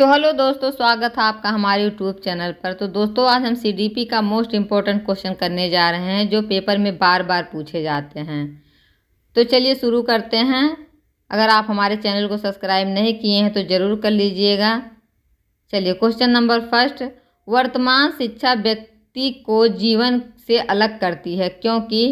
तो हेलो दोस्तों, स्वागत है आपका हमारे यूट्यूब चैनल पर। तो दोस्तों, आज हम सीडीपी का मोस्ट इम्पोर्टेंट क्वेश्चन करने जा रहे हैं जो पेपर में बार बार पूछे जाते हैं। तो चलिए शुरू करते हैं। अगर आप हमारे चैनल को सब्सक्राइब नहीं किए हैं तो ज़रूर कर लीजिएगा। चलिए क्वेश्चन नंबर फर्स्ट, वर्तमान शिक्षा व्यक्ति को जीवन से अलग करती है क्योंकि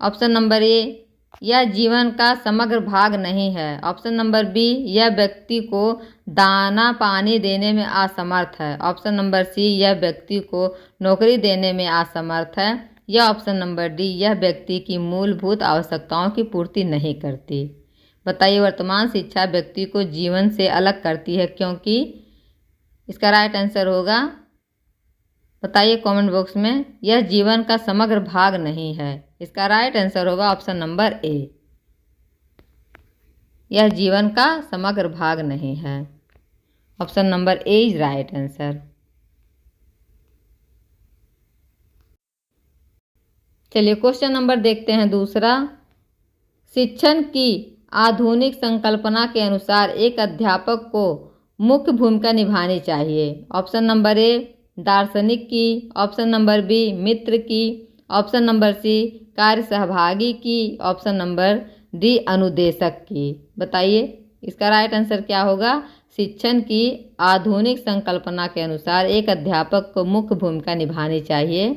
ऑप्शन नंबर ए, यह जीवन का समग्र भाग नहीं है। ऑप्शन नंबर बी, यह व्यक्ति को दाना पानी देने में असमर्थ है। ऑप्शन नंबर सी, यह व्यक्ति को नौकरी देने में असमर्थ है। या ऑप्शन नंबर डी, यह व्यक्ति की मूलभूत आवश्यकताओं की पूर्ति नहीं करती। बताइए, वर्तमान शिक्षा व्यक्ति को जीवन से अलग करती है क्योंकि इसका राइट आंसर होगा, बताइए कमेंट बॉक्स में, यह जीवन का समग्र भाग नहीं है। इसका राइट आंसर होगा ऑप्शन नंबर ए, यह जीवन का समग्र भाग नहीं है। Option number A is right answer. चलिए क्वेश्चन नंबर देखते हैं दूसरा, शिक्षण की आधुनिक संकल्पना के अनुसार एक अध्यापक को मुख्य भूमिका निभानी चाहिए। ऑप्शन नंबर ए, दार्शनिक की। ऑप्शन नंबर बी, मित्र की। ऑप्शन नंबर सी, कार्य सहभागी की। ऑप्शन नंबर डी, अनुदेशक की। बताइए इसका राइट आंसर क्या होगा। शिक्षण की आधुनिक संकल्पना के अनुसार एक अध्यापक को मुख्य भूमिका निभानी चाहिए,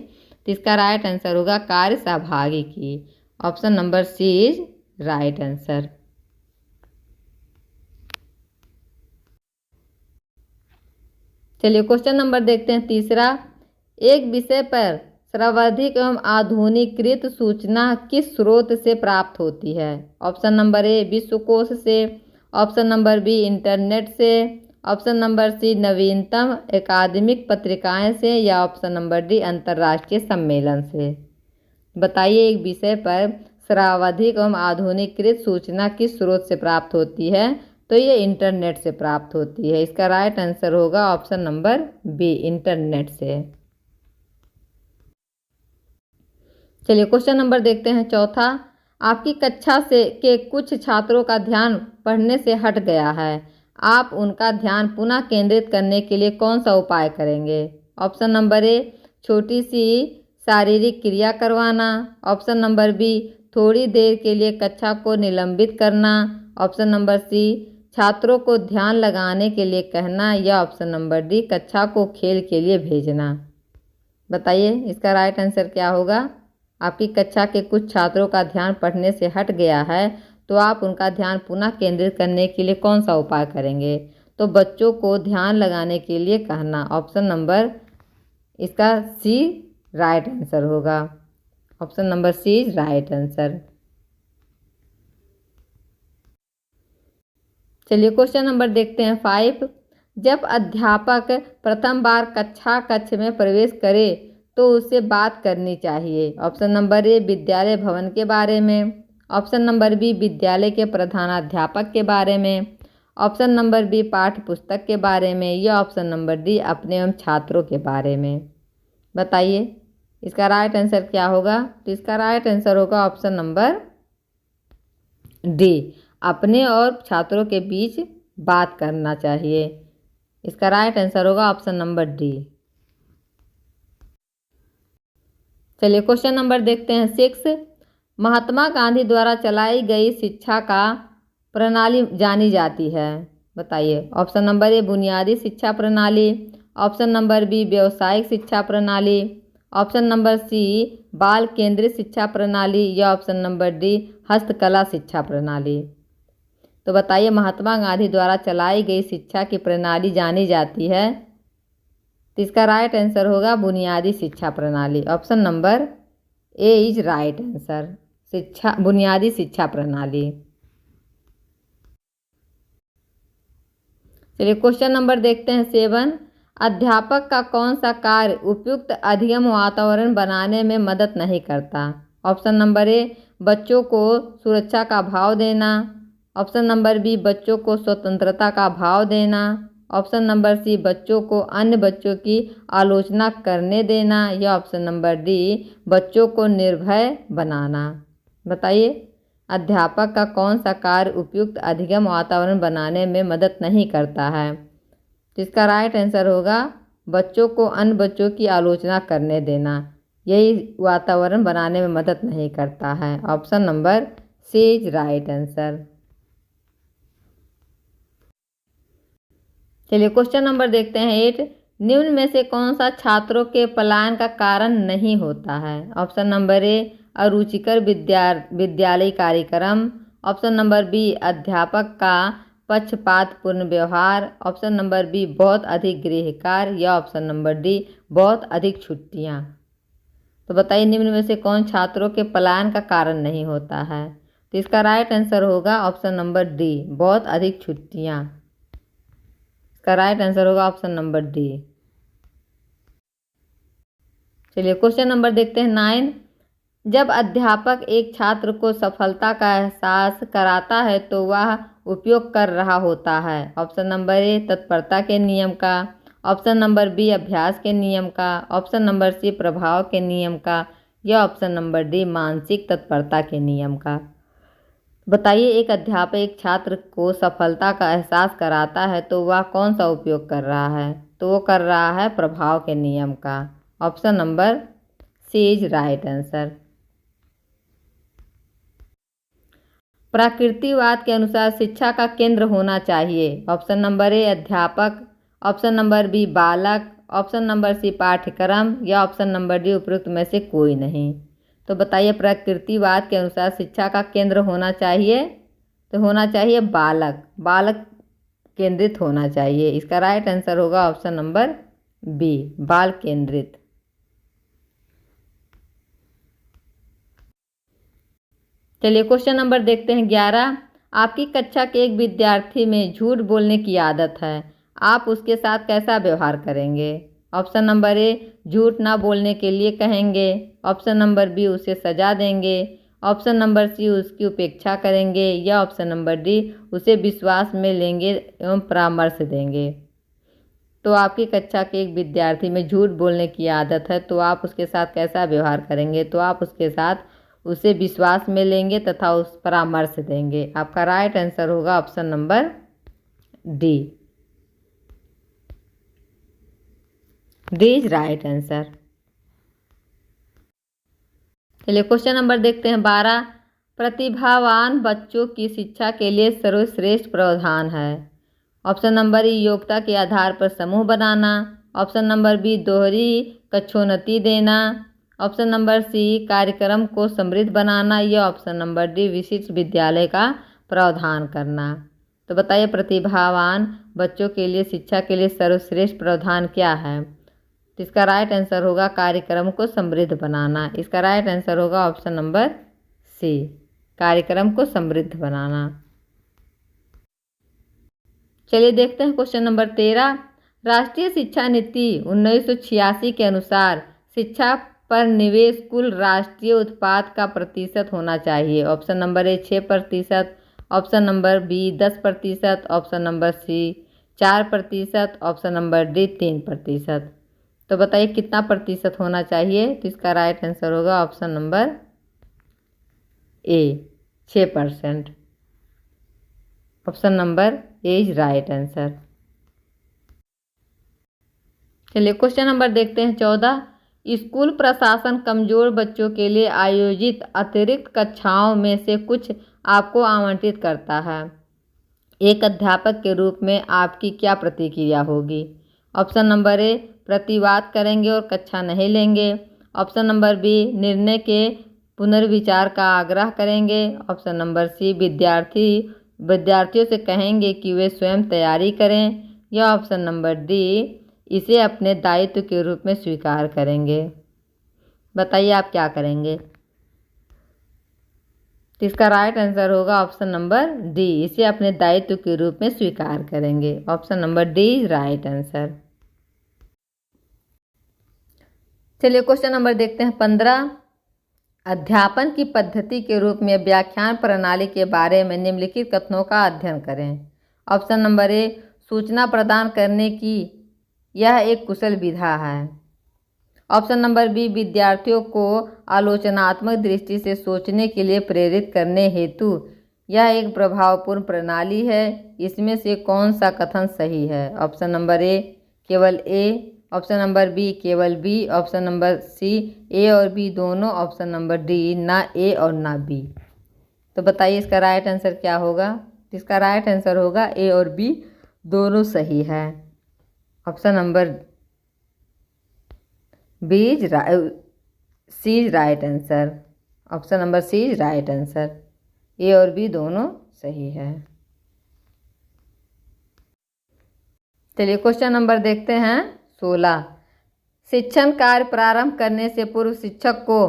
तो इसका राइट आंसर होगा कार्य सहभागी की। Option number C is right answer. चलिए क्वेश्चन नंबर देखते हैं तीसरा, एक विषय पर सर्वाधिक एवं आधुनिकीकृत सूचना किस स्रोत से प्राप्त होती है। ऑप्शन नंबर ए, विश्वकोश से। ऑप्शन नंबर बी, इंटरनेट से। ऑप्शन नंबर सी, नवीनतम अकादमिक पत्रिकाएं से। या ऑप्शन नंबर डी, अंतर्राष्ट्रीय सम्मेलन से। बताइए, एक विषय पर सर्वाधिक एवं आधुनिकीकृत सूचना किस स्रोत से प्राप्त होती है, तो ये इंटरनेट से प्राप्त होती है। इसका राइट आंसर होगा ऑप्शन नंबर बी, इंटरनेट से। चलिए क्वेश्चन नंबर देखते हैं चौथा, आपकी कक्षा से के कुछ छात्रों का ध्यान पढ़ने से हट गया है, आप उनका ध्यान पुनः केंद्रित करने के लिए कौन सा उपाय करेंगे। ऑप्शन नंबर ए, छोटी सी शारीरिक क्रिया करवाना। ऑप्शन नंबर बी, थोड़ी देर के लिए कक्षा को निलंबित करना। ऑप्शन नंबर सी, छात्रों को ध्यान लगाने के लिए कहना। या ऑप्शन नंबर डी, कक्षा को खेल के लिए भेजना। बताइए इसका राइट आंसर क्या होगा। आपकी कक्षा के कुछ छात्रों का ध्यान पढ़ने से हट गया है, तो आप उनका ध्यान पुनः केंद्रित करने के लिए कौन सा उपाय करेंगे, तो बच्चों को ध्यान लगाने के लिए कहना। ऑप्शन नंबर इसका सी राइट आंसर होगा। Option number C is right answer. चलिए क्वेश्चन नंबर देखते हैं 5, जब अध्यापक प्रथम बार कक्ष में प्रवेश करे तो उसे बात करनी चाहिए। ऑप्शन नंबर ए, विद्यालय भवन के बारे में। ऑप्शन नंबर बी, विद्यालय के प्रधानाध्यापक के बारे में। ऑप्शन नंबर बी, पाठ्य पुस्तक के बारे में। या ऑप्शन नंबर डी, अपने एवं छात्रों के बारे में। बताइए इसका राइट आंसर क्या होगा। तो इसका राइट आंसर होगा ऑप्शन नंबर डी, अपने और छात्रों के बीच बात करना चाहिए। इसका राइट आंसर होगा ऑप्शन नंबर डी। चलिए क्वेश्चन नंबर देखते हैं 6, महात्मा गांधी द्वारा चलाई गई शिक्षा का प्रणाली जानी जाती है। बताइए, ऑप्शन नंबर ए, बुनियादी शिक्षा प्रणाली। ऑप्शन नंबर बी, व्यावसायिक शिक्षा प्रणाली। ऑप्शन नंबर सी, बाल केंद्रित शिक्षा प्रणाली। या ऑप्शन नंबर डी, हस्तकला शिक्षा प्रणाली। तो बताइए, महात्मा गांधी द्वारा चलाई गई शिक्षा की प्रणाली जानी जाती है, तो इसका राइट आंसर होगा बुनियादी शिक्षा प्रणाली। Option number A is right answer, शिक्षा बुनियादी शिक्षा प्रणाली। चलिए क्वेश्चन नंबर देखते हैं 7, अध्यापक का कौन सा कार्य उपयुक्त अध्ययन वातावरण बनाने में मदद नहीं करता। ऑप्शन नंबर ए, बच्चों को सुरक्षा का भाव देना। ऑप्शन नंबर बी, बच्चों को स्वतंत्रता का भाव देना। ऑप्शन नंबर सी, बच्चों को अन्य बच्चों की आलोचना करने देना। या ऑप्शन नंबर डी, बच्चों को निर्भय बनाना। बताइए, अध्यापक का कौन सा कार्य उपयुक्त अध्ययन वातावरण बनाने में मदद नहीं करता है, तो इसका राइट आंसर होगा बच्चों को अन्य बच्चों की आलोचना करने देना। यही वातावरण बनाने में मदद नहीं करता है। Option number C is right answer. चलिए क्वेश्चन नंबर देखते हैं 8। निम्न में से कौन सा छात्रों के पलायन का कारण नहीं होता है? ऑप्शन नंबर ए अरुचिकर विद्यालय कार्यक्रम, ऑप्शन नंबर बी अध्यापक का पक्षपातपूर्ण व्यवहार, ऑप्शन नंबर बी बहुत अधिक गृह कार्य, या ऑप्शन नंबर डी बहुत अधिक छुट्टियां। तो बताइए निम्न में से कौन छात्रों के पलायन का कारण नहीं होता है? तो इसका राइट आंसर होगा ऑप्शन नंबर डी बहुत अधिक छुट्टियां। इसका राइट आंसर होगा ऑप्शन नंबर डी। चलिए क्वेश्चन नंबर देखते हैं 9। जब अध्यापक एक छात्र को सफलता का एहसास कराता है तो वह उपयोग कर रहा होता है। ऑप्शन नंबर ए तत्परता के नियम का, ऑप्शन नंबर बी अभ्यास के नियम का, ऑप्शन नंबर सी प्रभाव के नियम का, या ऑप्शन नंबर डी मानसिक तत्परता के नियम का। बताइए एक अध्यापक एक छात्र को सफलता का एहसास कराता है तो वह कौन सा उपयोग कर रहा है? तो वो कर रहा है प्रभाव के नियम का। Option number C is right answer. प्रकृतिवाद के अनुसार शिक्षा का केंद्र होना चाहिए। ऑप्शन नंबर ए अध्यापक, ऑप्शन नंबर बी बालक, ऑप्शन नंबर सी पाठ्यक्रम, या ऑप्शन नंबर डी उपरोक्त में से कोई नहीं। तो बताइए प्रकृतिवाद के अनुसार शिक्षा का केंद्र होना चाहिए, तो होना चाहिए बालक, बालक केंद्रित होना चाहिए। इसका राइट आंसर होगा ऑप्शन नंबर बी बाल केंद्रित। चलिए क्वेश्चन नंबर देखते हैं 11। आपकी कक्षा के एक विद्यार्थी में झूठ बोलने की आदत है, आप उसके साथ कैसा व्यवहार करेंगे? ऑप्शन नंबर ए झूठ ना बोलने के लिए कहेंगे, ऑप्शन नंबर बी उसे सजा देंगे, ऑप्शन नंबर सी उसकी उपेक्षा करेंगे, या ऑप्शन नंबर डी उसे विश्वास में लेंगे एवं परामर्श देंगे। तो आपकी कक्षा के एक विद्यार्थी में झूठ बोलने की आदत है तो आप उसके साथ कैसा व्यवहार करेंगे? तो आप उसके साथ उसे विश्वास में लेंगे तथा उस परामर्श देंगे। आपका राइट आंसर होगा option number D, D is right answer. चलिए क्वेश्चन नंबर देखते हैं 12। प्रतिभावान बच्चों की शिक्षा के लिए सर्वश्रेष्ठ प्रावधान है। ऑप्शन नंबर ई योग्यता के आधार पर समूह बनाना, ऑप्शन नंबर बी दोहरी कक्षोन्नति देना, ऑप्शन नंबर सी कार्यक्रम को समृद्ध बनाना, या ऑप्शन नंबर डी विशिष्ट विद्यालय का प्रावधान करना। तो बताइए प्रतिभावान बच्चों के लिए शिक्षा के लिए सर्वश्रेष्ठ प्रावधान क्या है? तो इसका राइट आंसर होगा कार्यक्रम को समृद्ध बनाना। इसका राइट आंसर होगा ऑप्शन नंबर सी कार्यक्रम को समृद्ध बनाना। चलिए देखते हैं क्वेश्चन नंबर 13। राष्ट्रीय शिक्षा नीति 1986 के अनुसार शिक्षा पर निवेश कुल राष्ट्रीय उत्पाद का प्रतिशत होना चाहिए। Option number A 6%, option number B 10%, option number C 4%, option number D 3%। तो बताइए कितना प्रतिशत होना चाहिए? तो इसका राइट आंसर होगा option number A 6%। Option number A is right answer. चलिए क्वेश्चन नंबर देखते हैं 14। स्कूल प्रशासन कमजोर बच्चों के लिए आयोजित अतिरिक्त कक्षाओं में से कुछ आपको आवंटित करता है। एक अध्यापक के रूप में आपकी क्या प्रतिक्रिया होगी? ऑप्शन नंबर ए प्रतिवाद करेंगे और कक्षा नहीं लेंगे, ऑप्शन नंबर बी निर्णय के पुनर्विचार का आग्रह करेंगे, ऑप्शन नंबर सी विद्यार्थियों से कहेंगे कि वे स्वयं तैयारी करें, या ऑप्शन नंबर डी इसे अपने दायित्व के रूप में स्वीकार करेंगे। बताइए आप क्या करेंगे? तो इसका राइट आंसर होगा ऑप्शन नंबर डी इसे अपने दायित्व के रूप में स्वीकार करेंगे। Option number D is right answer. चलिए क्वेश्चन नंबर देखते हैं 15। अध्यापन की पद्धति के रूप में व्याख्यान प्रणाली के बारे में निम्नलिखित कथनों का अध्ययन करें। ऑप्शन नंबर ए सूचना प्रदान करने की यह एक कुशल विधा है, ऑप्शन नंबर बी विद्यार्थियों को आलोचनात्मक दृष्टि से सोचने के लिए प्रेरित करने हेतु यह एक प्रभावपूर्ण प्रणाली है, इसमें से कौन सा कथन सही है? ऑप्शन नंबर ए केवल ए, ऑप्शन नंबर बी केवल बी, ऑप्शन नंबर सी ए और बी दोनों, ऑप्शन नंबर डी ना ए और ना बी। तो बताइए इसका राइट आंसर क्या होगा? इसका राइट आंसर होगा ए और बी दोनों सही है। Option number B C is right answer. Option number C is right answer. A और बी दोनों सही है। चलिए क्वेश्चन नंबर देखते हैं 16। शिक्षण कार्य प्रारंभ करने से पूर्व शिक्षक को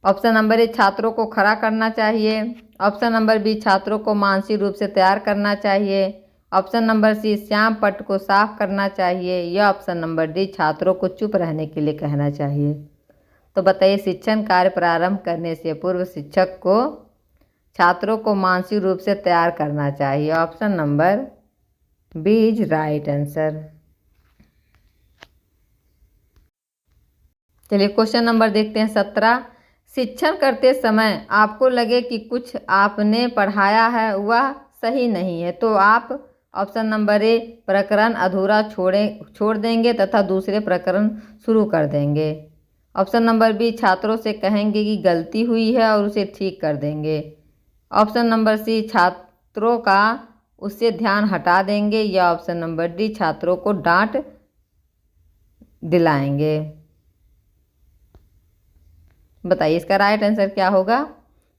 ऑप्शन नंबर ए छात्रों को खड़ा करना चाहिए, ऑप्शन नंबर बी छात्रों को मानसिक रूप से तैयार करना चाहिए, ऑप्शन नंबर सी श्याम पट्ट को साफ करना चाहिए, या ऑप्शन नंबर डी छात्रों को चुप रहने के लिए कहना चाहिए। तो बताइए शिक्षण कार्य प्रारंभ करने से पूर्व शिक्षक को छात्रों को मानसिक रूप से तैयार करना चाहिए। Option number B is right answer. चलिए क्वेश्चन नंबर देखते हैं 17। शिक्षण करते समय आपको लगे कि कुछ आपने पढ़ाया है वह सही नहीं है तो आप ऑप्शन नंबर ए प्रकरण अधूरा छोड़ देंगे तथा दूसरे प्रकरण शुरू कर देंगे, ऑप्शन नंबर बी छात्रों से कहेंगे कि गलती हुई है और उसे ठीक कर देंगे, ऑप्शन नंबर सी छात्रों का उससे ध्यान हटा देंगे, या ऑप्शन नंबर डी छात्रों को डांट दिलाएंगे। बताइए इसका राइट आंसर क्या होगा?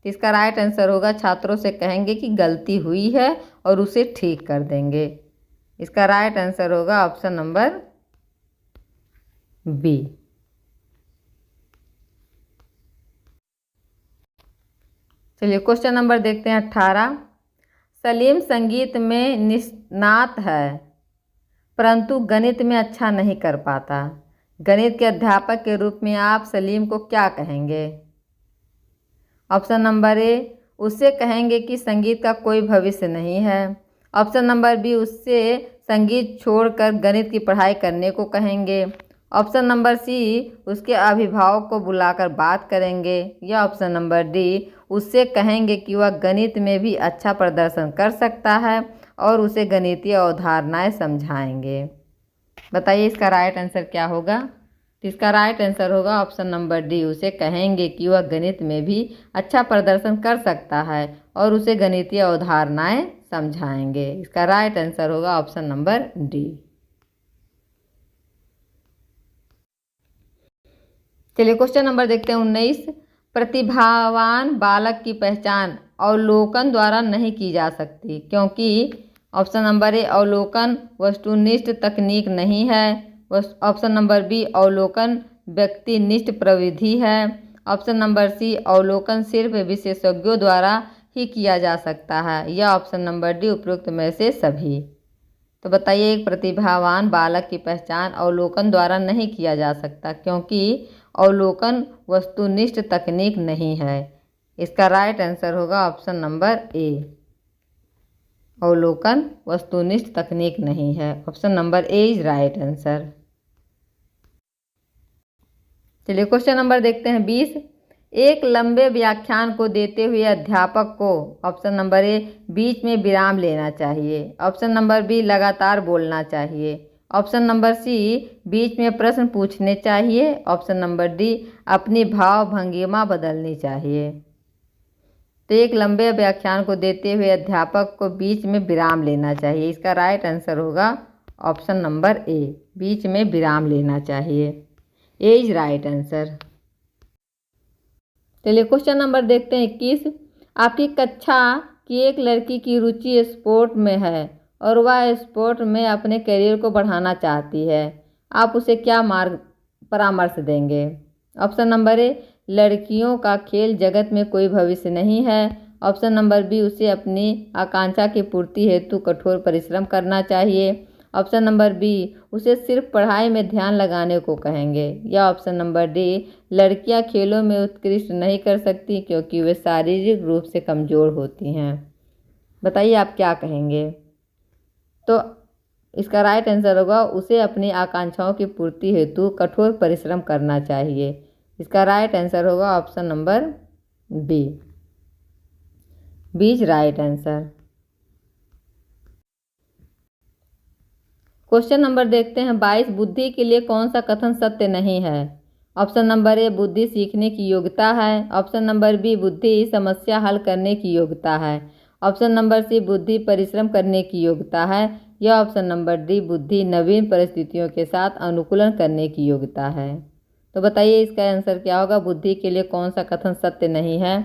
इसका राइट आंसर होगा छात्रों से कहेंगे कि गलती हुई है और उसे ठीक कर देंगे। इसका राइट आंसर होगा ऑप्शन नंबर बी। चलिए क्वेश्चन नंबर देखते हैं 18। सलीम संगीत में निष्णात है परंतु गणित में अच्छा नहीं कर पाता। गणित के अध्यापक के रूप में आप सलीम को क्या कहेंगे? ऑप्शन नंबर ए उससे कहेंगे कि संगीत का कोई भविष्य नहीं है, ऑप्शन नंबर बी उससे संगीत छोड़कर गणित की पढ़ाई करने को कहेंगे, ऑप्शन नंबर सी उसके अभिभावक को बुलाकर बात करेंगे, या ऑप्शन नंबर डी उससे कहेंगे कि वह गणित में भी अच्छा प्रदर्शन कर सकता है और उसे गणितीय अवधारणाएं समझाएंगे। बताइए इसका राइट आंसर क्या होगा? इसका राइट आंसर होगा ऑप्शन नंबर डी उसे कहेंगे कि वह गणित में भी अच्छा प्रदर्शन कर सकता है और उसे गणितीय अवधारणाएं समझाएंगे। इसका राइट आंसर होगा ऑप्शन नंबर डी। चलिए क्वेश्चन नंबर देखते हैं 19। प्रतिभावान बालक की पहचान अवलोकन द्वारा नहीं की जा सकती क्योंकि ऑप्शन नंबर ए अवलोकन वस्तुनिष्ठ तकनीक नहीं है, ऑप्शन नंबर बी अवलोकन व्यक्तिनिष्ठ प्रविधि है, ऑप्शन नंबर सी अवलोकन सिर्फ विशेषज्ञों द्वारा ही किया जा सकता है, या ऑप्शन नंबर डी उपरोक्त में से सभी। तो बताइए एक प्रतिभावान बालक की पहचान अवलोकन द्वारा नहीं किया जा सकता क्योंकि अवलोकन वस्तुनिष्ठ तकनीक नहीं है। इसका राइट आंसर होगा ऑप्शन नंबर ए अवलोकन वस्तुनिष्ठ तकनीक नहीं है। Option number A is right answer. चलिए क्वेश्चन नंबर देखते हैं 20। एक लंबे व्याख्यान को देते हुए अध्यापक को ऑप्शन नंबर ए बीच में विराम लेना चाहिए, ऑप्शन नंबर बी लगातार बोलना चाहिए, ऑप्शन नंबर सी बीच में प्रश्न पूछने चाहिए, ऑप्शन नंबर डी अपनी भाव भंगिमा बदलनी चाहिए। तो एक लंबे व्याख्यान को देते हुए अध्यापक को बीच में विराम लेना चाहिए। इसका राइट आंसर होगा ऑप्शन नंबर ए बीच में विराम लेना चाहिए। ए इज राइट आंसर। चलिए क्वेश्चन नंबर देखते हैं 21। आपकी कक्षा की एक लड़की की रुचि स्पोर्ट में है और वह स्पोर्ट में अपने करियर को बढ़ाना चाहती है, आप उसे क्या परामर्श देंगे? ऑप्शन नंबर ए लड़कियों का खेल जगत में कोई भविष्य नहीं है, ऑप्शन नंबर बी उसे अपनी आकांक्षा की पूर्ति हेतु कठोर परिश्रम करना चाहिए, ऑप्शन नंबर बी उसे सिर्फ पढ़ाई में ध्यान लगाने को कहेंगे, या ऑप्शन नंबर डी लड़कियां खेलों में उत्कृष्ट नहीं कर सकती क्योंकि वे शारीरिक रूप से कमज़ोर होती हैं। बताइए आप क्या कहेंगे? तो इसका राइट आंसर होगा उसे अपनी आकांक्षाओं की पूर्ति हेतु कठोर परिश्रम करना चाहिए। इसका राइट आंसर होगा option number B is right answer. Question number देखते हैं 22, बुद्धि के लिए कौन सा कथन सत्य नहीं है? ऑप्शन नंबर ए, बुद्धि सीखने की योग्यता है। ऑप्शन नंबर बी, बुद्धि समस्या हल करने की योग्यता है। ऑप्शन नंबर सी, बुद्धि परिश्रम करने की योग्यता है। या ऑप्शन नंबर डी, बुद्धि नवीन परिस्थितियों के साथ अनुकूलन करने की योग्यता है। तो बताइए इसका आंसर क्या होगा? बुद्धि के लिए कौन सा कथन सत्य नहीं है?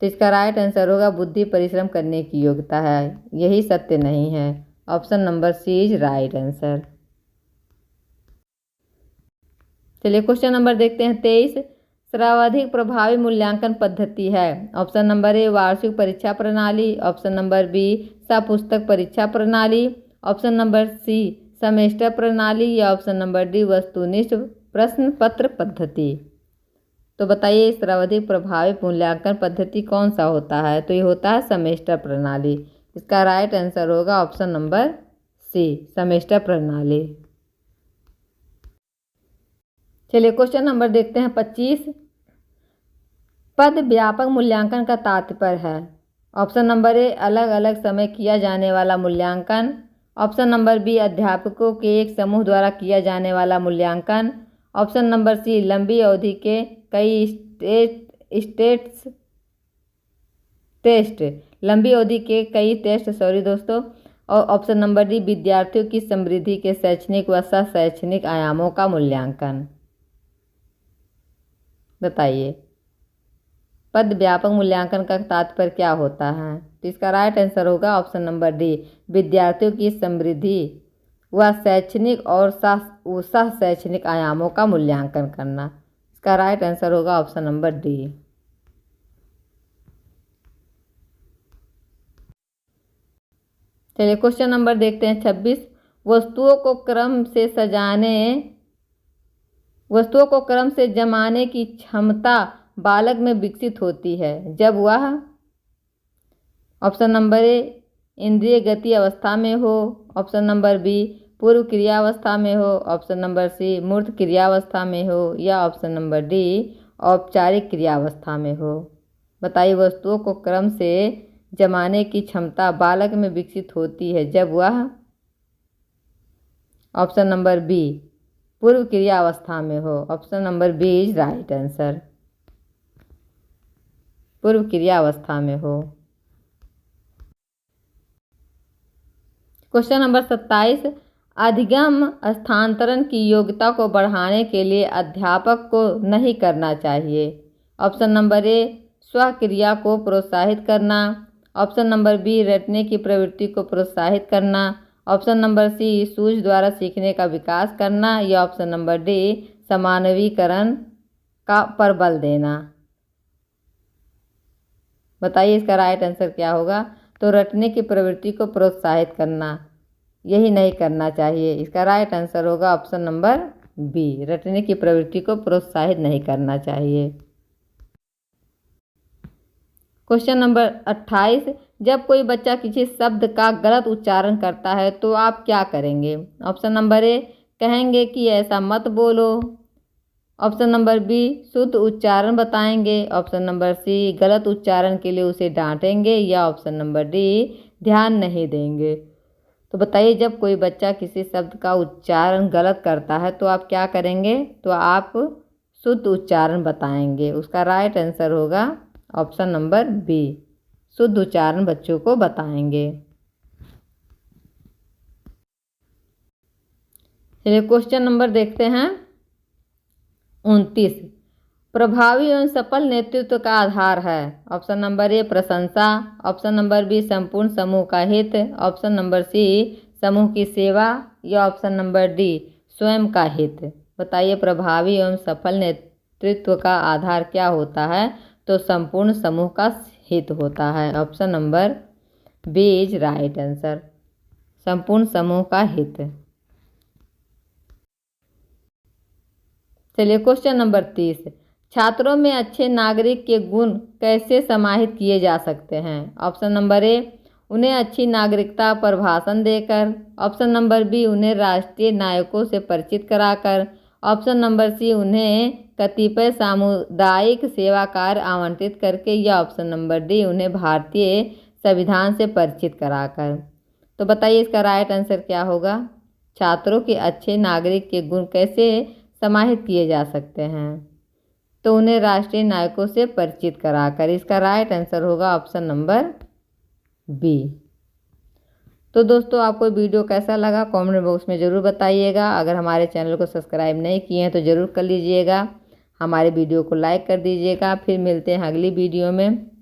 तो इसका राइट आंसर होगा बुद्धि परिश्रम करने की योग्यता है, यही सत्य नहीं है। Option number C is right answer. चलिए क्वेश्चन नंबर देखते हैं 23, सर्वाधिक प्रभावी मूल्यांकन पद्धति है। ऑप्शन नंबर ए, वार्षिक परीक्षा प्रणाली। ऑप्शन नंबर बी, सपुस्तक परीक्षा प्रणाली। ऑप्शन नंबर सी, सेमेस्टर प्रणाली। या ऑप्शन नंबर डी, वस्तुनिष्ठ प्रश्न पत्र पद्धति। तो बताइए सर्वाधिक प्रभावी मूल्यांकन पद्धति कौन सा होता है? तो ये होता है सेमेस्टर प्रणाली। इसका राइट आंसर होगा ऑप्शन नंबर सी, सेमेस्टर प्रणाली। चलिए क्वेश्चन नंबर देखते हैं 25, पद व्यापक मूल्यांकन का तात्पर्य है। ऑप्शन नंबर ए, अलग अलग समय किया जाने वाला मूल्यांकन। ऑप्शन नंबर बी, अध्यापकों के एक समूह द्वारा किया जाने वाला मूल्यांकन। ऑप्शन नंबर सी, लंबी अवधि के कई लंबी अवधि के कई टेस्ट दोस्तों। और ऑप्शन नंबर डी, विद्यार्थियों की समृद्धि के शैक्षणिक व शैक्षणिक आयामों का मूल्यांकन। बताइए पद व्यापक मूल्यांकन का तात्पर्य क्या होता है? तो इसका राइट आंसर होगा ऑप्शन नंबर डी, विद्यार्थियों की समृद्धि व शैक्षणिक और सह शैक्षणिक आयामों का मूल्यांकन करना। इसका राइट आंसर होगा ऑप्शन नंबर डी। चलिए क्वेश्चन नंबर देखते हैं 26, वस्तुओं को क्रम से जमाने की क्षमता बालक में विकसित होती है जब वह ऑप्शन नंबर ए, इंद्रिय गति अवस्था में हो। ऑप्शन नंबर बी, पूर्व क्रियावस्था में हो। ऑप्शन नंबर सी, मूर्त क्रियावस्था में हो। या ऑप्शन नंबर डी, औपचारिक क्रियावस्था में हो। बताइए वस्तुओं को क्रम से जमाने की क्षमता बालक में विकसित होती है जब वह ऑप्शन नंबर बी, पूर्व क्रियावस्था में हो। Option number B is right answer, पूर्व क्रियावस्था में हो। क्वेश्चन नंबर 27, अधिगम स्थानांतरण की योग्यता को बढ़ाने के लिए अध्यापक को नहीं करना चाहिए। ऑप्शन नंबर ए, स्वक्रिया को प्रोत्साहित करना। ऑप्शन नंबर बी, रटने की प्रवृत्ति को प्रोत्साहित करना। ऑप्शन नंबर सी, सूझ द्वारा सीखने का विकास करना। या ऑप्शन नंबर डी, समानवीकरण का पर बल देना। बताइए इसका राइट आंसर क्या होगा? तो रटने की प्रवृत्ति को प्रोत्साहित करना, यही नहीं करना चाहिए। इसका राइट आंसर होगा ऑप्शन नंबर बी, रटने की प्रवृत्ति को प्रोत्साहित नहीं करना चाहिए। क्वेश्चन नंबर 28, जब कोई बच्चा किसी शब्द का गलत उच्चारण करता है तो आप क्या करेंगे? ऑप्शन नंबर ए, कहेंगे कि ऐसा मत बोलो। ऑप्शन नंबर बी, शुद्ध उच्चारण बताएंगे। ऑप्शन नंबर सी, गलत उच्चारण के लिए उसे डांटेंगे। या ऑप्शन नंबर डी, ध्यान नहीं देंगे। तो बताइए जब कोई बच्चा किसी शब्द का उच्चारण गलत करता है तो आप क्या करेंगे? तो आप शुद्ध उच्चारण बताएंगे। उसका राइट आंसर होगा ऑप्शन नंबर बी, शुद्ध उच्चारण बच्चों को बताएंगे। चलिए क्वेश्चन नंबर देखते हैं 29, प्रभावी एवं सफल नेतृत्व का आधार है। ऑप्शन नंबर ए, प्रशंसा। ऑप्शन नंबर बी, संपूर्ण समूह का हित। ऑप्शन नंबर सी, समूह की सेवा। या ऑप्शन नंबर डी, स्वयं का हित। बताइए प्रभावी एवं सफल नेतृत्व का आधार क्या होता है? तो संपूर्ण समूह का हित होता है। Option number B is right answer, संपूर्ण समूह का हित। चलिए क्वेश्चन नंबर 30, छात्रों में अच्छे नागरिक के गुण कैसे समाहित किए जा सकते हैं? ऑप्शन नंबर ए, उन्हें अच्छी नागरिकता पर भाषण देकर। ऑप्शन नंबर बी, उन्हें राष्ट्रीय नायकों से परिचित कराकर। ऑप्शन नंबर सी, उन्हें कतिपय सामुदायिक सेवा कार्य आवंटित करके। या ऑप्शन नंबर डी, उन्हें भारतीय संविधान से परिचित कराकर। तो बताइए इसका राइट आंसर क्या होगा? छात्रों के अच्छे नागरिक के गुण कैसे समाहित किए जा सकते हैं? तो उन्हें राष्ट्रीय नायकों से परिचित कराकर। इसका राइट आंसर होगा ऑप्शन नंबर बी। तो दोस्तों, आपको वीडियो कैसा लगा कमेंट बॉक्स में ज़रूर बताइएगा। अगर हमारे चैनल को सब्सक्राइब नहीं किए हैं तो ज़रूर कर लीजिएगा। हमारे वीडियो को लाइक कर दीजिएगा। फिर मिलते हैं अगली वीडियो में।